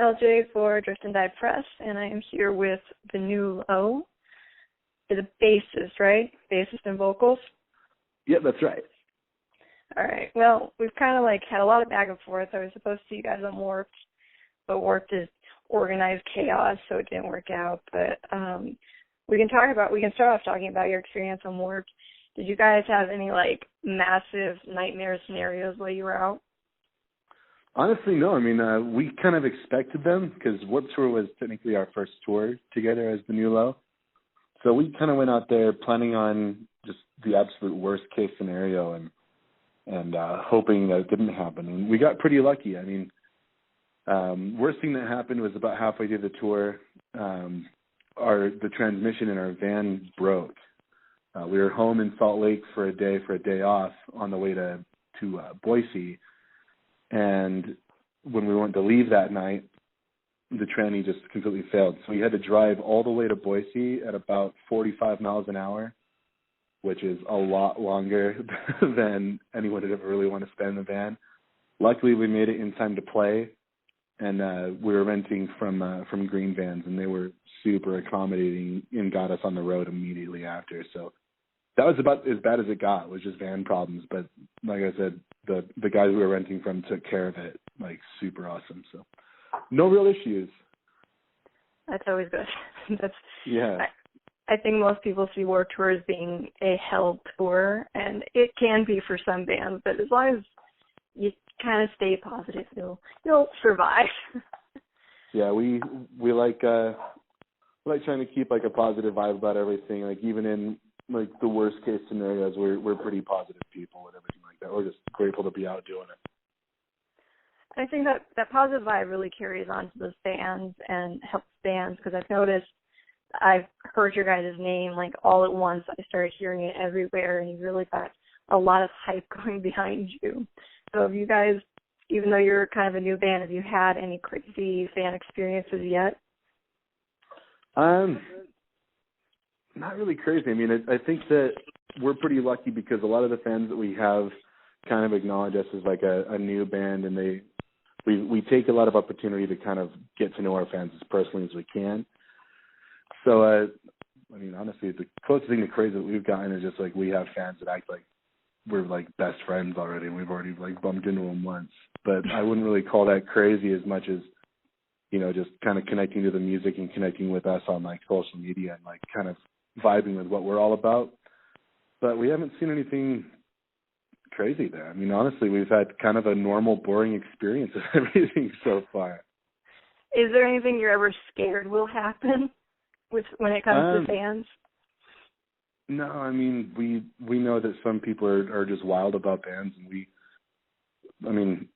LJ for Drift and Die Press, and I am here with the new O, the bassist, right? Bassist and vocals? Yep, that's right. All right. Well, we've kind of had a lot of back and forth. I was supposed to see you guys on Warped, but Warped is organized chaos, so it didn't work out. But we can start off talking about your experience on Warped. Did you guys have any massive nightmare scenarios while you were out? Honestly, no. I mean, we kind of expected them because Warped Tour was technically our first tour together as the new low. So we kind of went out there planning on just the absolute worst case scenario and hoping that it didn't happen. And we got pretty lucky. I mean, worst thing that happened was about halfway through the tour, the transmission in our van broke. We were home in Salt Lake for a day off on the way to Boise. And when we went to leave that night, the tranny just completely failed. So we had to drive all the way to Boise at about 45 miles an hour, which is a lot longer than anyone would ever really want to spend in the van. Luckily, we made it in time to play, and we were renting from Green Vans, and they were super accommodating and got us on the road immediately after. So that was about as bad as it got. It was just van problems. But like I said, the guys we were renting from took care of it, super awesome. So no real issues. That's always good. Yeah. I think most people see Warped Tour as being a hell tour, and it can be for some bands, but as long as you kind of stay positive, you'll survive. Yeah, we like trying to keep a positive vibe about everything. Even in the worst case scenarios, we're pretty positive people and everything like that. We're just grateful to be out doing it. I think that positive vibe really carries on to the fans and helps bands, because I've heard your guys' name all at once. I started hearing it everywhere, and you really got a lot of hype going behind you. So have you guys, even though you're kind of a new band, have you had any crazy fan experiences yet? Not really crazy. I mean, I think that we're pretty lucky because a lot of the fans that we have kind of acknowledge us as a new band, and we take a lot of opportunity to kind of get to know our fans as personally as we can. So, I mean, honestly, the closest thing to crazy that we've gotten is just we have fans that act like we're best friends already, and we've already bumped into them once. But I wouldn't really call that crazy as much as, just kind of connecting to the music and connecting with us on social media and kind of vibing with what we're all about. But we haven't seen anything crazy there. I mean, honestly, we've had kind of a normal, boring experience of everything so far. Is there anything you're ever scared will happen when it comes to fans? No, I mean, we know that some people are just wild about bands, and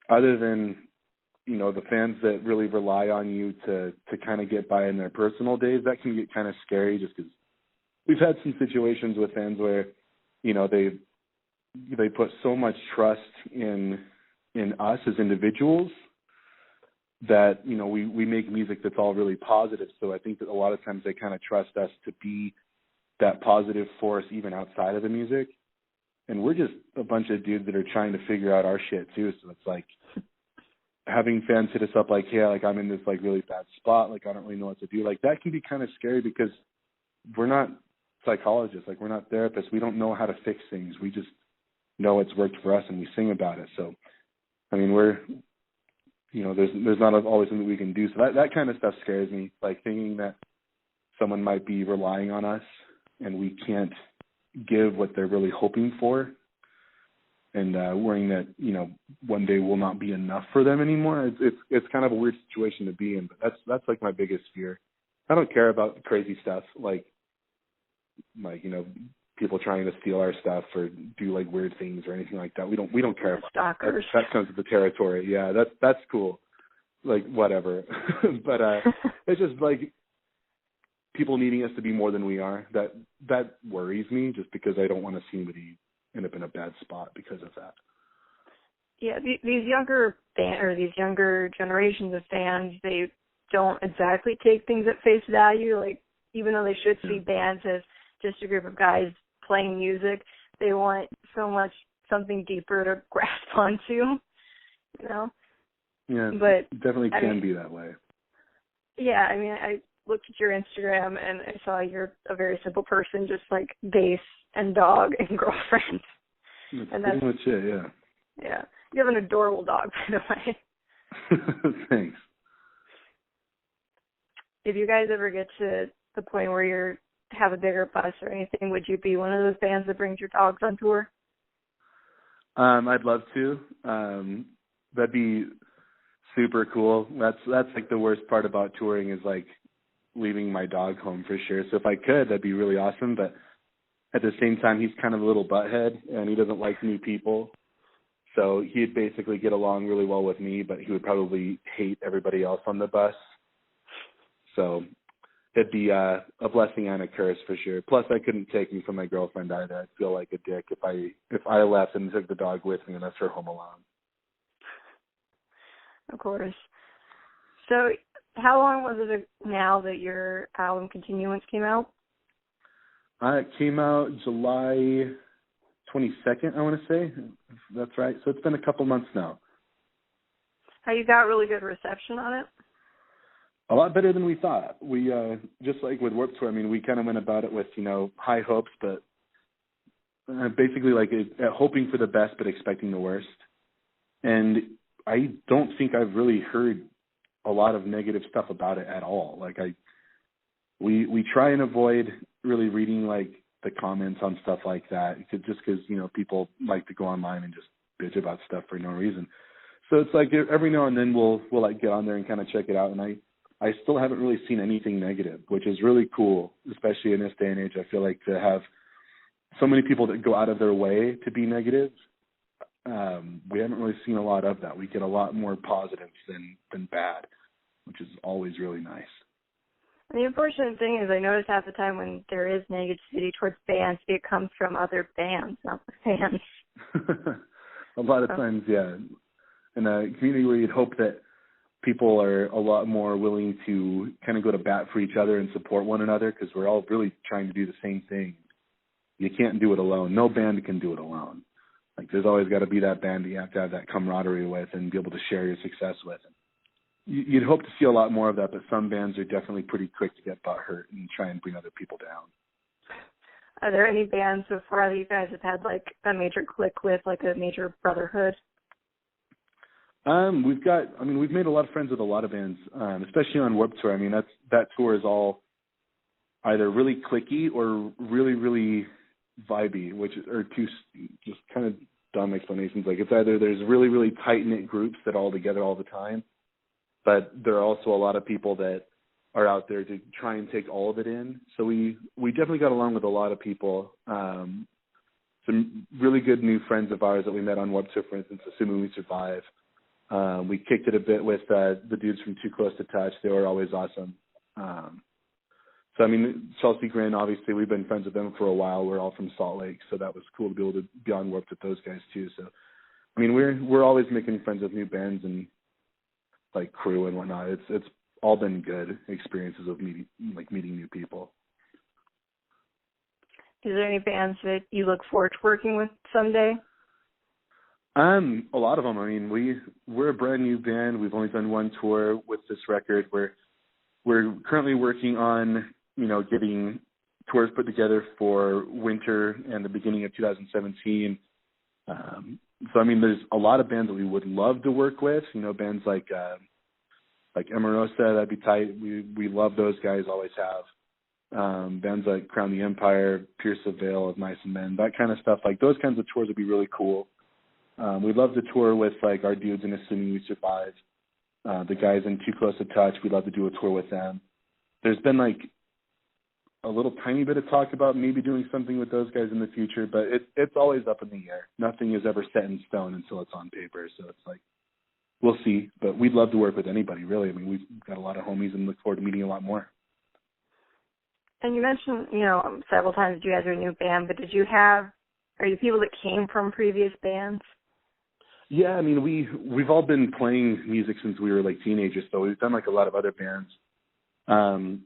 other than, the fans that really rely on you to kind of get by in their personal days, that can get kind of scary just because we've had some situations with fans where, they put so much trust in us as individuals that, we make music that's all really positive. So I think that a lot of times they kind of trust us to be that positive force even outside of the music. And we're just a bunch of dudes that are trying to figure out our shit too. So it's having fans hit us up hey, I'm in this really bad spot. I don't really know what to do. That can be kind of scary because we're not psychologists. We're not therapists. We don't know how to fix things. We just know what's worked for us and we sing about it. So, I mean, there's not always something we can do. So that kind of stuff scares me, thinking that someone might be relying on us and we can't give what they're really hoping for, and worrying that, one day will not be enough for them anymore. It's kind of a weird situation to be in, but that's my biggest fear. I don't care about crazy stuff people trying to steal our stuff or do weird things or anything like that. We don't care about stalkers. That comes with the territory. Yeah, that's cool. Whatever. But it's just people needing us to be more than we are. That worries me just because I don't want to see anybody end up in a bad spot because of that. Yeah, these younger generations of fans, they don't exactly take things at face value. Even though they should see bands as just a group of guys playing music, they want so much something deeper to grasp onto, Yeah, But definitely can be that way. Yeah, I mean, I looked at your Instagram and I saw you're a very simple person, just like bass and dog and girlfriend. That's pretty much it, yeah. Yeah. You have an adorable dog, by the way. Thanks. If you guys ever get to the point where you have a bigger bus or anything, would you be one of those bands that brings your dogs on tour? I'd love to. That'd be super cool. That's like the worst part about touring is like leaving my dog home for sure. So if I could, that'd be really awesome. But at the same time, he's kind of a little butthead and he doesn't like new people. So he'd basically get along really well with me, but he would probably hate everybody else on the bus. So it'd be a blessing and a curse for sure. Plus, I couldn't take him from my girlfriend either. I'd feel like a dick if I left and took the dog with me and left her home alone. Of course. So how long was it now that your album Continuance came out? It came out July 22nd, I want to say. That's right. So it's been a couple months now. How you got really good reception on it? A lot better than we thought. We, just like with Warped Tour, I mean, we kind of went about it with, high hopes, but basically like hoping for the best but expecting the worst. And I don't think I've really heard a lot of negative stuff about it at all. Like we try and avoid really reading like the comments on stuff like that, just because people like to go online and just bitch about stuff for no reason. So it's like every now and then we'll like get on there and kind of check it out, and I still haven't really seen anything negative, which is really cool, especially in this day and age. I feel like to have so many people that go out of their way to be negative, we haven't really seen a lot of that. We get a lot more positives than bad, which is always really nice. The unfortunate thing is I notice half the time when there is negativity towards bands, it comes from other bands, not the fans. A lot of times, yeah. In a community where you'd hope that people are a lot more willing to kind of go to bat for each other and support one another, because we're all really trying to do the same thing. You can't do it alone. No band can do it alone. Like, there's always got to be that band that you have to have that camaraderie with and be able to share your success with. You'd hope to see a lot more of that, but some bands are definitely pretty quick to get butthurt and try and bring other people down. Are there any bands before that you guys have had like a major click with, like a major brotherhood? We've made a lot of friends with a lot of bands, especially on Warped Tour. I mean, that tour is all either really cliquey or really, really vibey, which are two just kind of dumb explanations. Like, it's either there's really, really tight-knit groups that are all together all the time, but there are also a lot of people that are out there to try and take all of it in. So we definitely got along with a lot of people. Some really good new friends of ours that we met on Warped Tour, for instance, Assuming We Survive. We kicked it a bit with the dudes from Too Close to Touch. They were always awesome. So, I mean, Chelsea Grin, obviously, we've been friends with them for a while. We're all from Salt Lake, so that was cool to be able to be on Warped with those guys, too. So, I mean, we're always making friends with new bands and, like, crew and whatnot. It's all been good experiences of meeting new people. Is there any bands that you look forward to working with someday? A lot of them. I mean, we're a brand new band. We've only done one tour with this record. We're currently working on, getting tours put together for winter and the beginning of 2017. So, I mean, there's a lot of bands that we would love to work with. Bands like Emerosa, that'd be tight. We love those guys, always have. Bands like Crown the Empire, Pierce the Veil of Mice and Men, that kind of stuff. Like, those kinds of tours would be really cool. We'd love to tour with, like, our dudes in Assuming We Survive. The guys in Too Close to Touch, we'd love to do a tour with them. There's been, like, a little tiny bit of talk about maybe doing something with those guys in the future, but it's always up in the air. Nothing is ever set in stone until it's on paper, so it's like, we'll see. But we'd love to work with anybody, really. I mean, we've got a lot of homies and look forward to meeting a lot more. And you mentioned, several times that you guys are a new band, but are you people that came from previous bands? Yeah, I mean, we've all been playing music since we were like teenagers, so we've done like a lot of other bands. A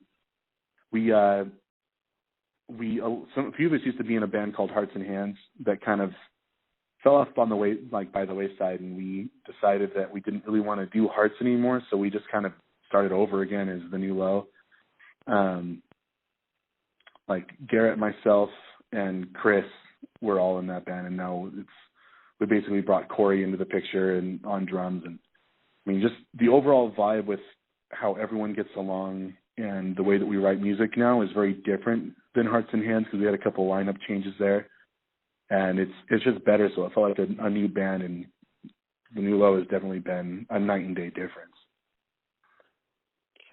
few of us used to be in a band called Hearts and Hands that kind of fell off on the way, like by the wayside, and we decided that we didn't really want to do Hearts anymore, so we just kind of started over again as the new low. Like Garrett, myself, and Chris were all in that band, and now we basically brought Corey into the picture and on drums, and I mean just the overall vibe with how everyone gets along and the way that we write music now is very different than Hearts and Hands, because we had a couple lineup changes there, and it's just better. So it felt like a new band, and the new low has definitely been a night and day difference.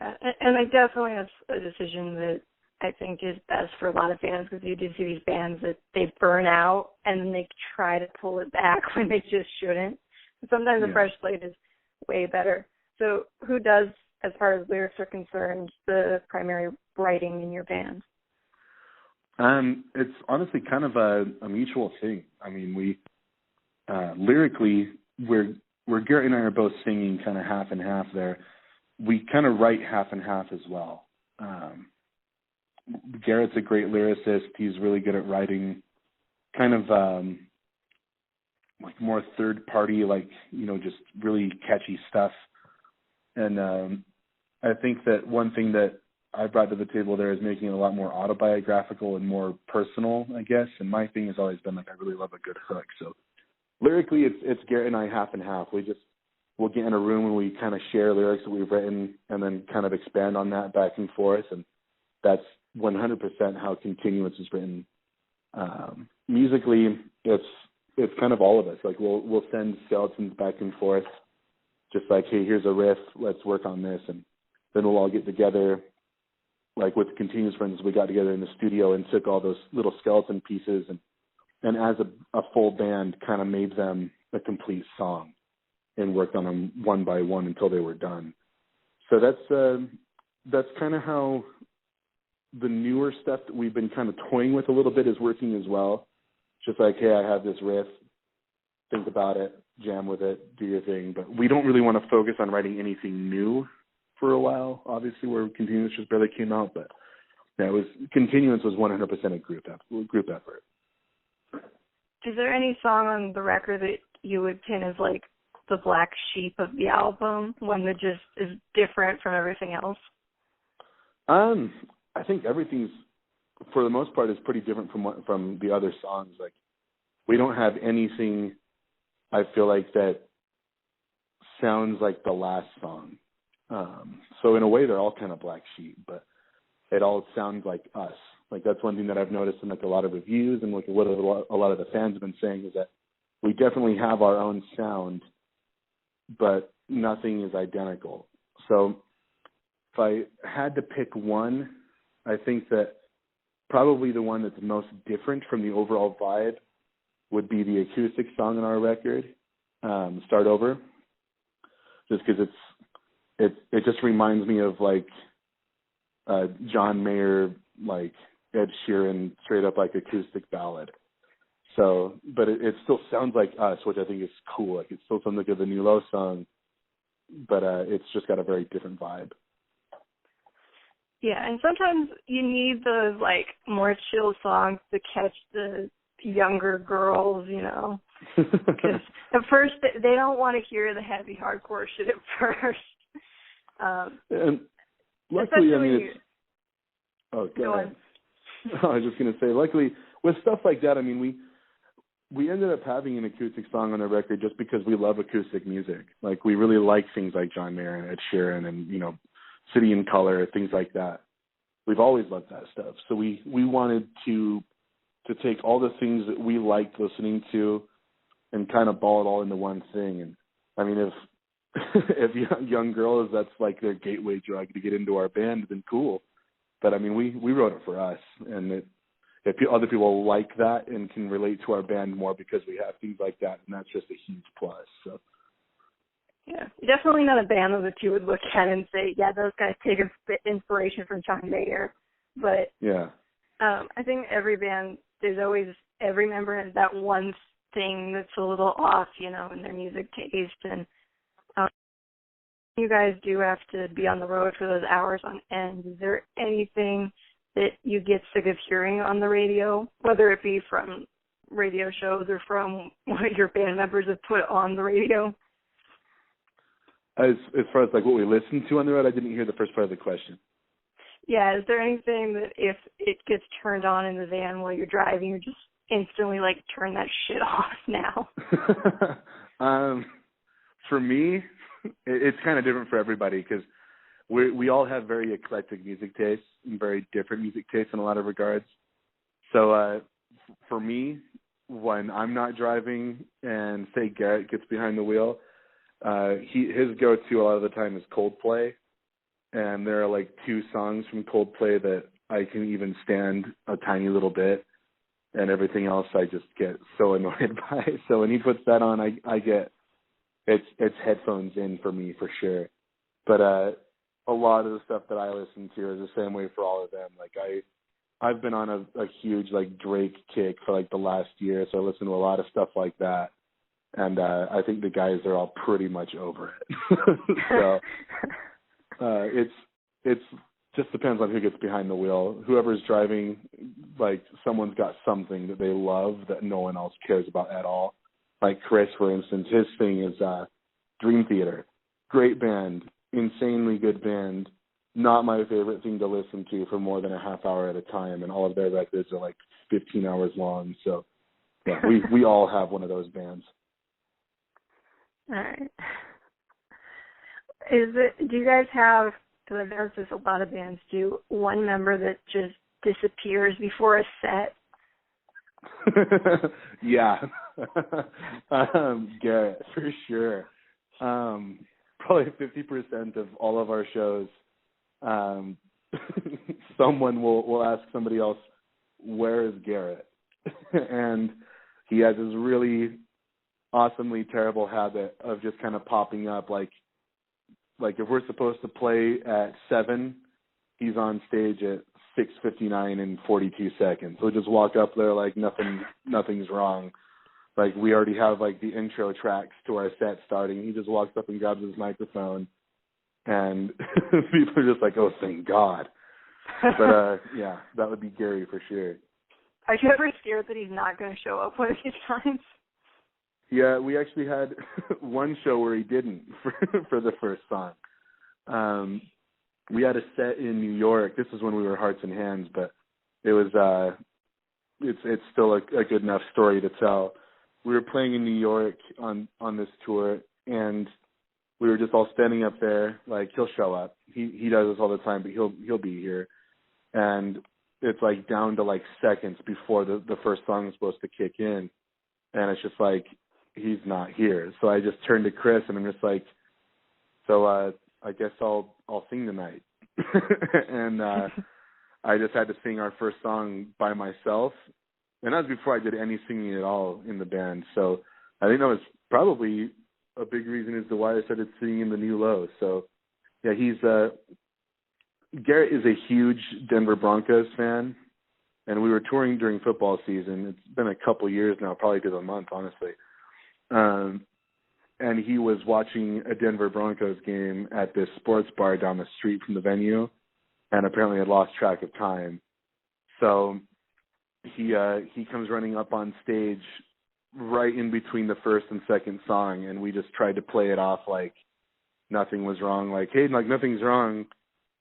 Yeah, and I definitely have a decision that I think is best for a lot of bands, because you do see these bands that they burn out and then they try to pull it back when they just shouldn't. And sometimes a fresh slate is way better. So who does, as far as lyrics are concerned, the primary writing in your band? It's honestly kind of a mutual thing. I mean, we lyrically, where Garrett and I are both singing kind of half and half there, we kind of write half and half as well. Garrett's a great lyricist. He's really good at writing kind of like more third party, like, you know, just really catchy stuff. And I think that one thing that I brought to the table there is making it a lot more autobiographical and more personal, I guess. And my thing has always been, like, I really love a good hook. So lyrically, it's Garrett and I half and half. We'll get in a room and we kind of share lyrics that we've written and then kind of expand on that back and forth. And that's 100% how Continuance is written. Musically, it's kind of all of us. Like we'll send skeletons back and forth, just like, hey, here's a riff, let's work on this, and then we'll all get together. Like with Continuance, for instance, we got together in the studio and took all those little skeleton pieces and as a full band kind of made them a complete song and worked on them one by one until they were done. So that's kind of how the newer stuff that we've been kind of toying with a little bit is working as well. Just like, hey, I have this riff, think about it, jam with it, do your thing. But we don't really want to focus on writing anything new for a while. Obviously, where Continuance just barely came out, but Continuance was 100% a group effort. Is there any song on the record that you would pin as like the black sheep of the album, one that just is different from everything else? I think everything's, for the most part, is pretty different from the other songs. Like, we don't have anything, I feel like, that sounds like the last song. So in a way, they're all kind of black sheep, but it all sounds like us. Like, that's one thing that I've noticed in like a lot of reviews and like what a lot of the fans have been saying is that we definitely have our own sound, but nothing is identical. So if I had to pick one, I think that probably the one that's most different from the overall vibe would be the acoustic song on our record, Start Over, just because it just reminds me of like John Mayer, like Ed Sheeran, straight up like acoustic ballad. So, but it still sounds like us, which I think is cool. Like, it still sounds like the new low song, but it's just got a very different vibe. Yeah, and sometimes you need those, like, more chill songs to catch the younger girls, you know. Because at first, they don't want to hear the heavy hardcore shit at first. And luckily, I mean, go ahead. I was just going to say, luckily, with stuff like that, I mean, we ended up having an acoustic song on the record just because we love acoustic music. Like, we really like things like John Mayer and Ed Sheeran and, you know, City in Color, things like that. We've always loved that stuff. So we wanted to take all the things that we liked listening to and kind of ball it all into one thing. And I mean, if young girls, that's like their gateway drug to get into our band, then cool. But I mean, we wrote it for us, and if other people like that and can relate to our band more because we have things like that, and that's just a huge plus. So. Yeah, definitely not a band that you would look at and say, yeah, those guys take inspiration from John Mayer. But yeah, I think every band, every member has that one thing that's a little off, you know, in their music taste. And you guys do have to be on the road for those hours on end. Is there anything that you get sick of hearing on the radio, whether it be from radio shows or from what your band members have put on the radio? As far as like what we listen to on the road, I didn't hear the first part of the question. Yeah, is there anything that if it gets turned on in the van while you're driving, you just instantly like turn that shit off now? For me, it's kind of different for everybody because we all have very eclectic music tastes and very different music tastes in a lot of regards. So for me, when I'm not driving and say Garrett gets behind the wheel, his go-to a lot of the time is Coldplay, and there are like 2 songs from Coldplay that I can even stand a tiny little bit, and everything else I just get so annoyed by. So when he puts that on, I get it's headphones in for me for sure. But a lot of the stuff that I listen to is the same way for all of them. Like I've been on a huge like Drake kick for like the last year, so I listen to a lot of stuff like that. And I think the guys are all pretty much over it. So it's just depends on who gets behind the wheel. Whoever's driving, like someone's got something that they love that no one else cares about at all. Like Chris, for instance, his thing is Dream Theater. Great band, insanely good band. Not my favorite thing to listen to for more than a half hour at a time, and all of their records are like 15 hours long. So yeah, we all have one of those bands. All right. Do you guys have, because I've noticed this a lot of bands do, one member that just disappears before a set? Yeah. Garrett, for sure. Probably 50% of all of our shows, someone will ask somebody else, where is Garrett? And he has this really awesomely terrible habit of just kind of popping up like if we're supposed to play at 7, he's on stage at 6:59 and 42 seconds. So just walk up there like nothing's wrong. Like we already have like the intro tracks to our set starting. He just walks up and grabs his microphone, and people are just like, oh, thank God. But yeah, that would be Gary for sure. Are you ever scared that he's not going to show up one of these times? Yeah, we actually had one show where he didn't for the first song. We had a set in New York. This is when we were Hearts and Hands, but it was it's still a good enough story to tell. We were playing in New York on this tour, and we were just all standing up there. Like, he'll show up. He does this all the time, but he'll be here. And it's like down to like seconds before the first song is supposed to kick in, and it's just like, he's not here. So I just turned to Chris and I'm just like, so I guess I'll sing tonight. And I just had to sing our first song by myself. And that was before I did any singing at all in the band. So I think that was probably a big reason as to why I started singing in the New Low. So yeah, Garrett is a huge Denver Broncos fan. And we were touring during football season. It's been a couple years now, probably to the month, honestly. And he was watching a Denver Broncos game at this sports bar down the street from the venue, and apparently had lost track of time. So he comes running up on stage right in between the first and second song, and we just tried to play it off like nothing was wrong. Like, hey, like nothing's wrong.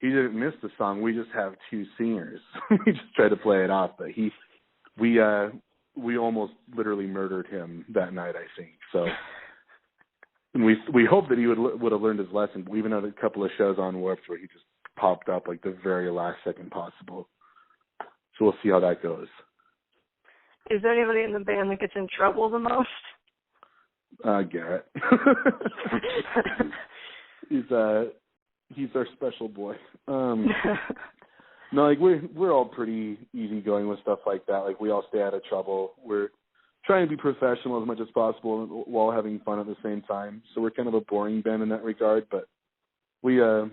He didn't miss the song. We just have 2 singers. We just tried to play it off, but we almost literally murdered him that night, I think. So, and we hope that he would have learned his lesson. We even had a couple of shows on Warped where he just popped up like the very last second possible. So we'll see how that goes. Is there anybody in the band that gets in trouble the most? Garrett. He's our special boy. No, like we're all pretty easygoing with stuff like that. Like we all stay out of trouble. We're trying to be professional as much as possible while having fun at the same time. So we're kind of a boring band in that regard, but we I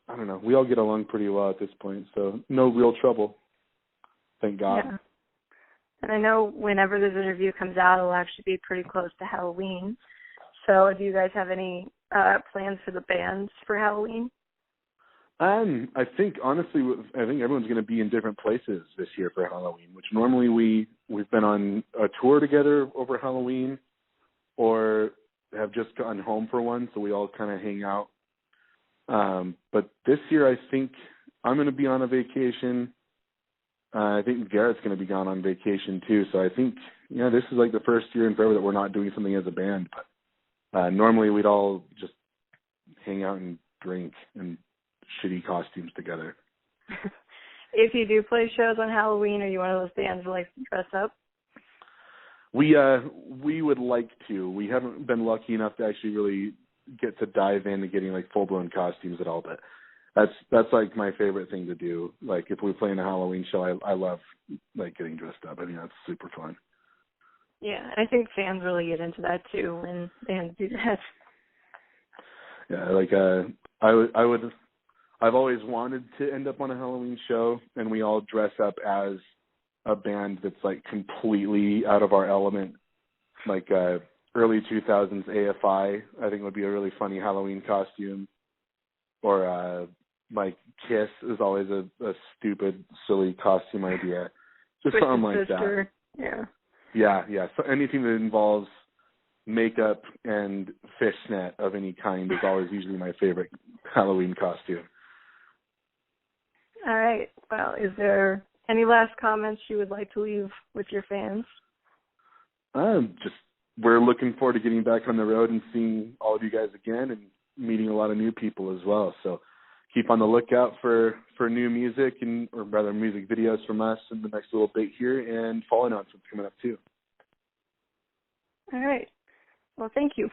don't know, we all get along pretty well at this point. So no real trouble. Thank God. Yeah. And I know whenever this interview comes out, it'll actually be pretty close to Halloween. So do you guys have any plans for the bands for Halloween? I think honestly, I think everyone's going to be in different places this year for Halloween. Which normally we've been on a tour together over Halloween, or have just gone home for one, so we all kind of hang out. But this year, I think I'm going to be on a vacation. I think Garrett's going to be gone on vacation too. So I think, this is like the first year in forever that we're not doing something as a band. But normally we'd all just hang out and drink in shitty costumes together. If you do play shows on Halloween, are you one of those bands who likes to dress up? We would like to. We haven't been lucky enough to actually really get to dive into getting like full blown costumes at all, but that's like my favorite thing to do. Like if we play in a Halloween show, I love like getting dressed up. I think that's super fun. Yeah, I think fans really get into that too when bands do that. Yeah, like I've always wanted to end up on a Halloween show and we all dress up as a band that's like completely out of our element, like early 2000s AFI. I think would be a really funny Halloween costume. Or like Kiss is always a stupid, silly costume idea. Just something like that. Yeah. So anything that involves makeup and fishnet of any kind is always usually my favorite Halloween costume. All right. Well, is there any last comments you would like to leave with your fans? Just we're looking forward to getting back on the road and seeing all of you guys again and meeting a lot of new people as well. So keep on the lookout for new music or rather music videos from us in the next little bit here, and fall announcements coming up too. All right. Well, thank you.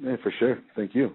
Yeah, for sure. Thank you.